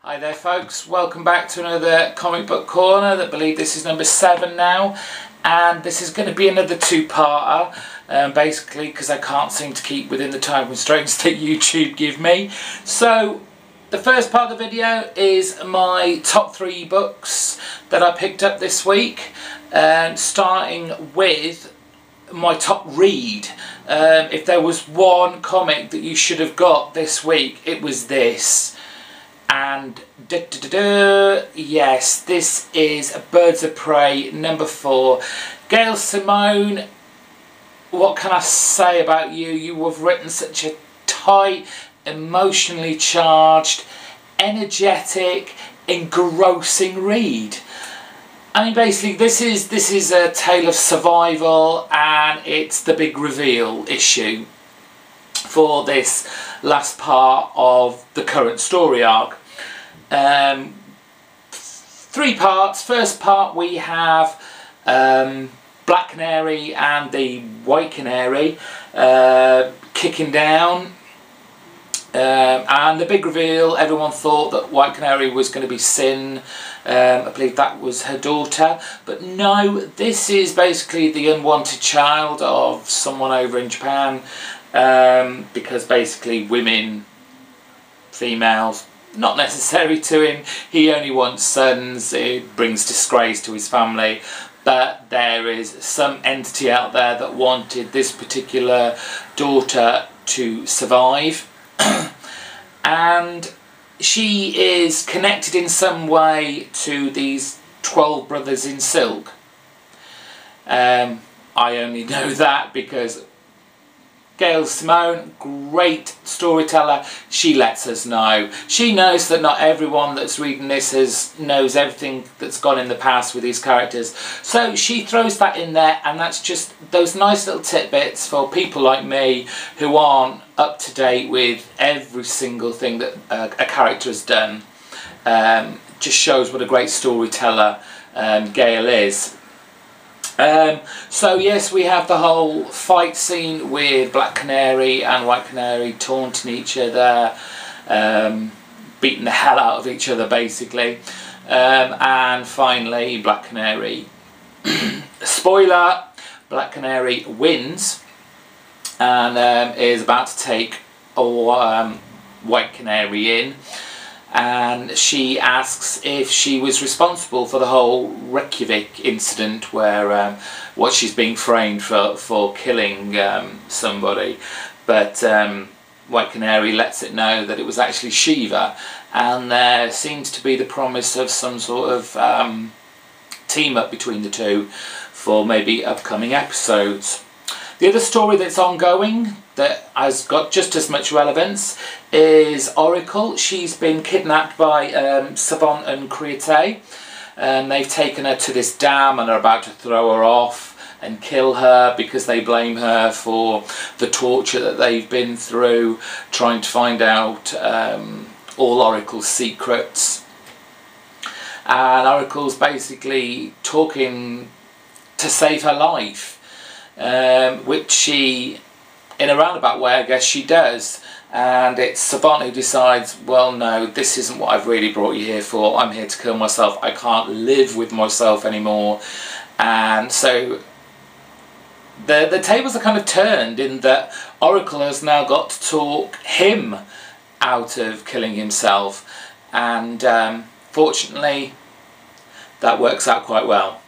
Hi there folks, welcome back to another comic book corner. I believe this is number 7 now, and this is going to be another two-parter, basically because I can't seem to keep within the time constraints that YouTube give me. So the first part of the video is my top 3 books that I picked up this week, starting with my top read. If there was one comic that you should have got this week, it was this. And yes, this is Birds of Prey number 4. Gail Simone, what can I say about you? You have written such a tight, emotionally charged, energetic, engrossing read. I mean, basically, this is a tale of survival, and it's the big reveal issue for this last part of the current story arc. 3 parts. First part, we have Black Canary and the White Canary kicking down, and the big reveal. Everyone thought that White Canary was going to be Sin. I believe that was her daughter, but no, this is basically the unwanted child of someone over in Japan, because basically women, females, not necessary to him. He only wants sons. It brings disgrace to his family, but there is some entity out there that wanted this particular daughter to survive and she is connected in some way to these 12 brothers in silk. I only know that because Gail Simone, great storyteller, she lets us know. She knows that not everyone that's reading this knows everything that's gone in the past with these characters. So she throws that in there, and that's just those nice little tidbits for people like me who aren't up to date with every single thing that a character has done. Just shows what a great storyteller Gail is. So yes, we have the whole fight scene with Black Canary and White Canary taunting each other, beating the hell out of each other basically, and finally Black Canary, spoiler, Black Canary wins and is about to take White Canary in, and she asks if she was responsible for the whole Reykjavik incident where what she's being framed for killing somebody, but White Canary lets it know that it was actually Shiva, and there seems to be the promise of some sort of team up between the two for maybe upcoming episodes. The other story that's ongoing that has got just as much relevance is Oracle. She's been kidnapped by Savant and Kriate, and they've taken her to this dam and are about to throw her off and kill her because they blame her for the torture that they've been through trying to find out all Oracle's secrets. And Oracle's basically talking to save her life, which she, in a roundabout way, I guess she does. And it's Savant who decides, well, no, this isn't what I've really brought you here for. I'm here to kill myself. I can't live with myself anymore. And so the tables are kind of turned in that Oracle has now got to talk him out of killing himself. And fortunately, that works out quite well.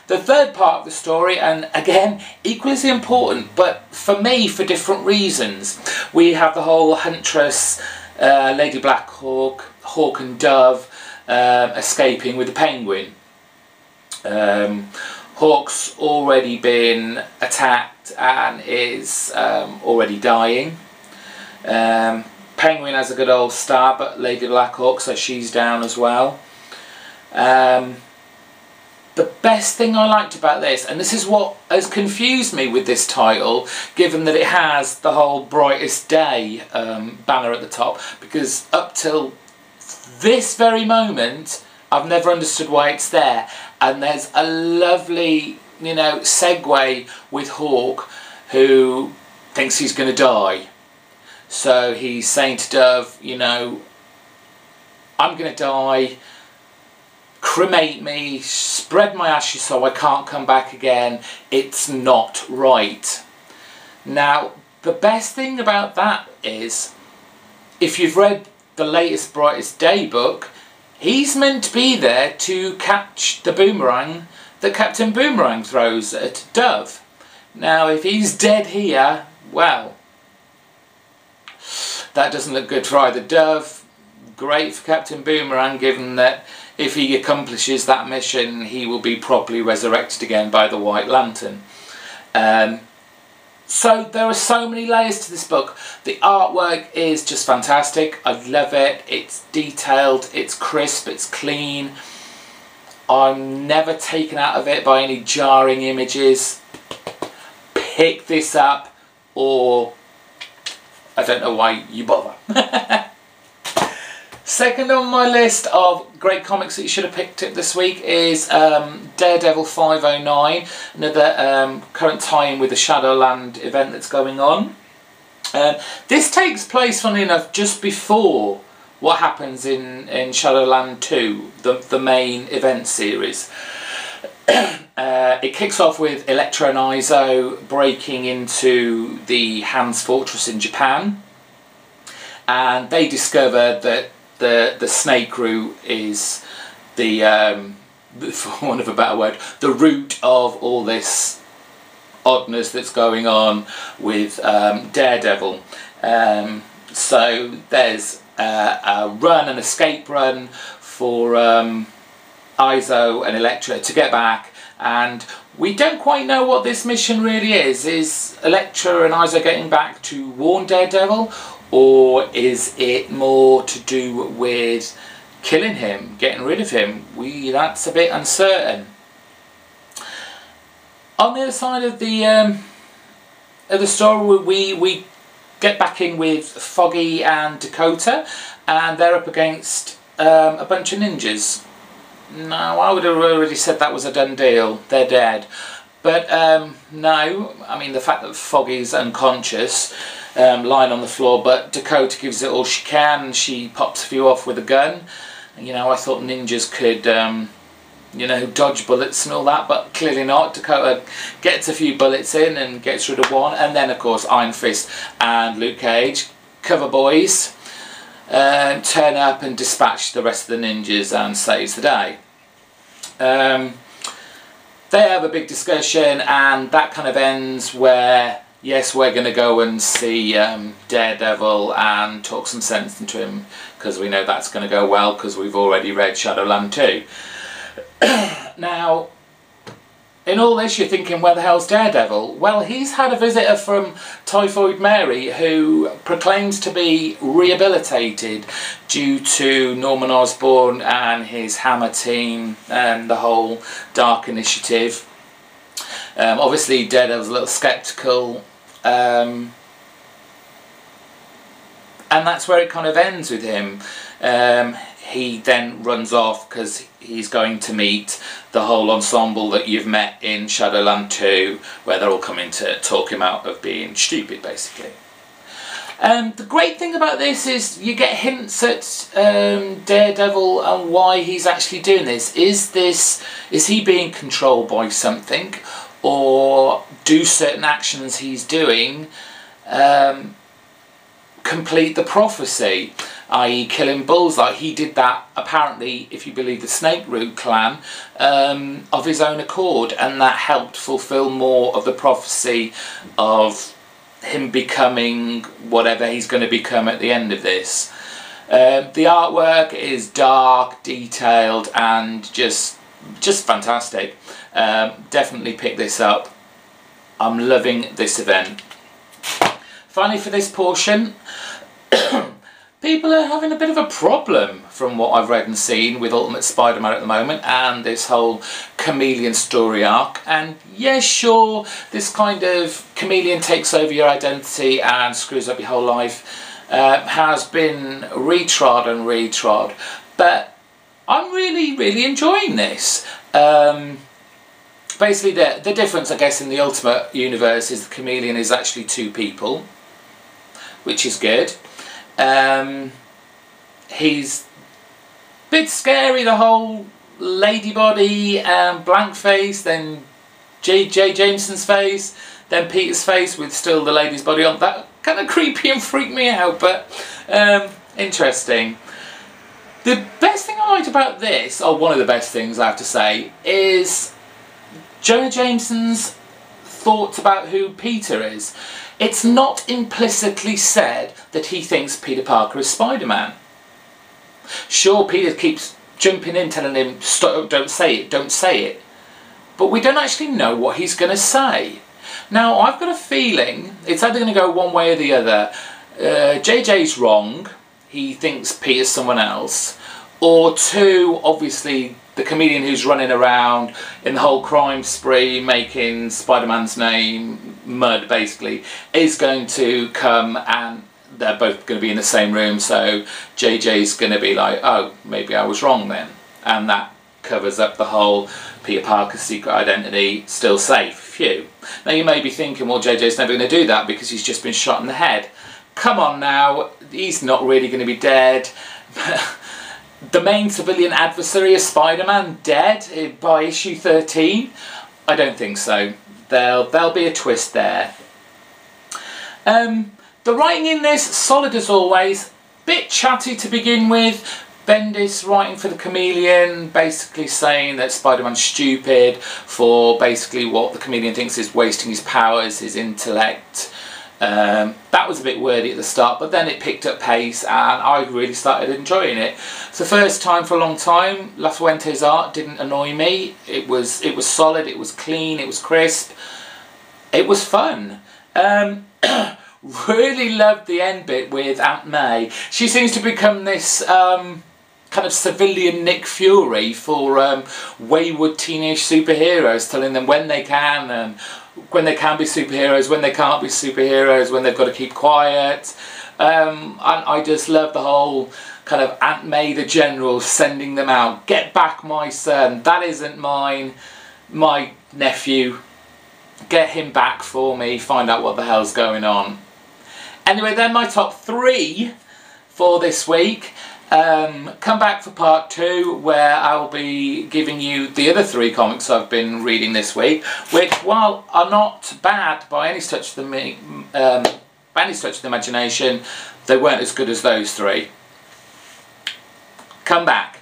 The third part of the story, and again equally as important, but for me for different reasons, we have the whole Huntress, Lady Blackhawk, Hawk and Dove escaping with the Penguin. Hawk's already been attacked and is already dying. Penguin has a good old stab at Lady Blackhawk, so she's down as well. The best thing I liked about this, and this is what has confused me with this title, given that it has the whole Brightest Day banner at the top, because up till this very moment I've never understood why it's there, and there's a lovely, you know, segue with Hawk, who thinks he's going to die. So he's saying to Dove, you know, I'm going to die, cremate me, spread my ashes so I can't come back again. It's not right. Now, the best thing about that is, if you've read the latest Brightest Day book, he's meant to be there to catch the boomerang that Captain Boomerang throws at Dove. Now, if he's dead here, well, that doesn't look good for either Dove. Great for Captain Boomerang, given that if he accomplishes that mission, he will be properly resurrected again by the White Lantern. So there are so many layers to this book. The artwork is just fantastic. I love it. It's detailed, it's crisp, it's clean. I'm never taken out of it by any jarring images. Pick this up, or I don't know why you bother. Second on my list of great comics that you should have picked up this week is Daredevil 509, another current tie-in with the Shadowland event that's going on. This takes place, funnily enough, just before what happens in Shadowland 2, the main event series. It kicks off with Elektra and Izo breaking into the Hans Fortress in Japan, and they discover that the snake root is the, for want of a better word, the root of all this oddness that's going on with Daredevil. So there's a run, an escape run for Izo and Elektra to get back, and we don't quite know what this mission really is. Is Elektra and Izo getting back to warn Daredevil, or is it more to do with killing him, getting rid of him? That's a bit uncertain. On the other side of the story, we get back in with Foggy and Dakota, and they're up against a bunch of ninjas. Now, I would have already said that was a done deal. They're dead. But no, I mean, the fact that Foggy's unconscious, lying on the floor, but Dakota gives it all she can. She pops a few off with a gun. You know, I thought ninjas could, you know, dodge bullets and all that, but clearly not. Dakota gets a few bullets in and gets rid of one, and then of course Iron Fist and Luke Cage, cover boys, turn up and dispatch the rest of the ninjas and saves the day. They have a big discussion, and that kind of ends where, yes, we're going to go and see Daredevil and talk some sense into him, because we know that's going to go well, because we've already read Shadowland 2. Now, in all this, you're thinking, where the hell's Daredevil? Well, he's had a visitor from Typhoid Mary, who proclaims to be rehabilitated due to Norman Osborn and his Hammer team and the whole Dark Initiative. Obviously, Daredevil's a little sceptical, and that's where it kind of ends with him. He then runs off because he's going to meet the whole ensemble that you've met in Shadowland 2, where they're all coming to talk him out of being stupid, basically. The great thing about this is you get hints at Daredevil and why he's actually doing this. Is he being controlled by something, or do certain actions he's doing complete the prophecy, i.e. killing Bullseye? He did that, apparently, if you believe the Snake Root clan, of his own accord, and that helped fulfill more of the prophecy of him becoming whatever he's going to become at the end of this. The artwork is dark, detailed, and just fantastic. Definitely pick this up. I'm loving this event. Finally, for this portion, people are having a bit of a problem, from what I've read and seen, with Ultimate Spider-Man at the moment and this whole chameleon story arc. And yes, sure, this kind of chameleon takes over your identity and screws up your whole life has been retrod and retrod, but I'm really enjoying this. Basically, the difference, I guess, in the Ultimate universe is the chameleon is actually two people, which is good. He's Bit scary, the whole lady body, blank face, then J.J. Jameson's face, then Peter's face with still the lady's body on. That kind of creepy and freaked me out, but interesting. The best thing I liked about this, or one of the best things I have to say, is Jonah Jameson's thoughts about who Peter is. It's not implicitly said that he thinks Peter Parker is Spider-Man. Sure, Peter keeps jumping in telling him, "Stop, don't say it, don't say it." But we don't actually know what he's going to say. Now, I've got a feeling it's either going to go one way or the other. JJ's wrong. He thinks Peter's someone else. Or two, obviously, the comedian who's running around in the whole crime spree, making Spider-Man's name mud, basically, is going to come, and they're both going to be in the same room, so JJ's going to be like, oh, maybe I was wrong then. And that covers up the whole Peter Parker's secret identity, still safe. Phew. Now you may be thinking, well, JJ's never going to do that because he's just been shot in the head. Come on now, he's not really going to be dead. The main civilian adversary of Spider-Man dead by issue 13? I don't think so. There'll be a twist there. The writing in this, solid as always. Bit chatty to begin with. Bendis writing for the Chameleon, basically saying that Spider-Man's stupid for basically what the Chameleon thinks is wasting his powers, his intellect. That was a bit wordy at the start, but then it picked up pace and I really started enjoying it. It's the first time for a long time La Fuente's art didn't annoy me. It was solid, it was clean, it was crisp. It was fun. Really loved the end bit with Aunt May. She seems to become this kind of civilian Nick Fury for wayward teenage superheroes, telling them when they can and when they can be superheroes, when they can't be superheroes, when they've got to keep quiet. And I just love the whole kind of Aunt May the General sending them out. Get back my son, that isn't mine, my nephew. Get him back for me, find out what the hell's going on. Anyway, they're my top 3 for this week. Come back for part 2 where I'll be giving you the other 3 comics I've been reading this week, which, while are not bad by any stretch of the imagination, they weren't as good as those 3. Come back.